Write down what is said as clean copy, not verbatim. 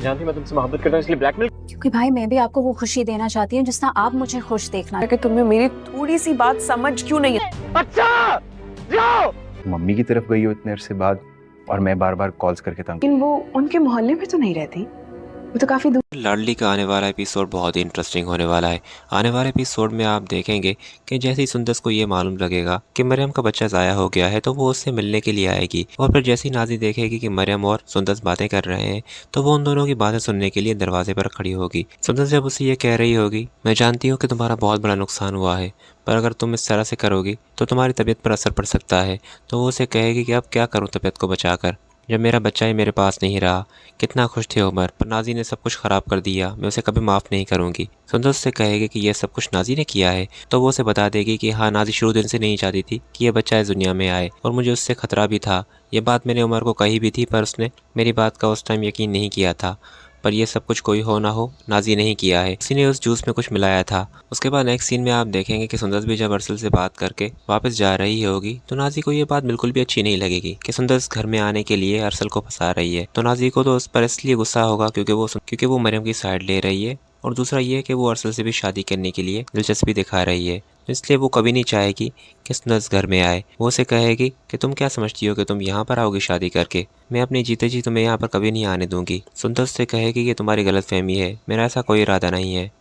जानती मैं तुमसे मोहब्बत करता हूँ इसलिए ब्लैकमेल। क्योंकि भाई मैं भी आपको वो खुशी देना चाहती हूँ जितना आप मुझे खुश देखना। कि तुम्हें मेरी थोड़ी सी बात समझ क्यों नहीं है? अच्छा जाओ। मम्मी की तरफ गई हो इतने अरसे बाद और मैं बार बार कॉल्स करके तंग। लेकिन वो उनके मोहल्ले में तो नहीं रहती, वो तो काफी दूर। लाडली का आने वाला एपिसोड बहुत ही इंटरेस्टिंग होने वाला है। आने वाले एपिसोड में आप देखेंगे कि जैसे ही सुंदस को ये मालूम लगेगा कि मरियम का बच्चा ज़ाया हो गया है तो वो उससे मिलने के लिए आएगी, और फिर जैसे ही नाजी देखेगी कि मरियम और सुंदस बातें कर रहे हैं तो वो उन दोनों की बातें सुनने के लिए दरवाजे पर खड़ी होगी। सुंदस जब उसे ये कह रही होगी, मैं जानती हूँ कि तुम्हारा बहुत बड़ा नुकसान हुआ है, पर अगर तुम इस तरह से करोगी तो तुम्हारी तबीयत पर असर पड़ सकता है। तो वो उसे कहेगी कि अब क्या करूँ तबीयत को बचाकर, जब मेरा बच्चा ही मेरे पास नहीं रहा। कितना खुश थे उमर, पर नाजी ने सब कुछ ख़राब कर दिया, मैं उसे कभी माफ़ नहीं करूँगी। सुंदर उससे कहेगी कि यह सब कुछ नाजी ने किया है, तो वो उसे बता देगी कि हाँ, नाजी शुरू दिन से नहीं चाहती थी कि यह बच्चा इस दुनिया में आए, और मुझे उससे खतरा भी था। ये बात मैंने उमर को कही भी थी, पर उसने मेरी बात का उस टाइम यकीन नहीं किया था। पर यह सब कुछ कोई हो ना हो, नाजी नहीं किया है, किसी ने उस जूस में कुछ मिलाया था। उसके बाद नेक्स्ट सीन में आप देखेंगे कि सुंदर भी जब अरसल से बात करके वापस जा रही होगी तो नाजी को ये बात बिल्कुल भी अच्छी नहीं लगेगी कि सुंदर घर में आने के लिए अरसल को फंसा रही है। तो नाजी को तो उस पर इसलिए गुस्सा होगा क्योंकि वो मरियम की साइड ले रही है, और दूसरा ये है कि वो अरसल से भी शादी करने के लिए दिलचस्पी दिखा रही है, इसलिए वो कभी नहीं चाहेगी कि सुंदर घर में आए। वो उसे कहेगी कि तुम क्या समझती हो कि तुम यहाँ पर आओगी शादी करके, मैं अपने जीते जी तुम्हें यहाँ पर कभी नहीं आने दूंगी। सुंदर से कहेगी कि तुम्हारी गलतफहमी है, मेरा ऐसा कोई इरादा नहीं है।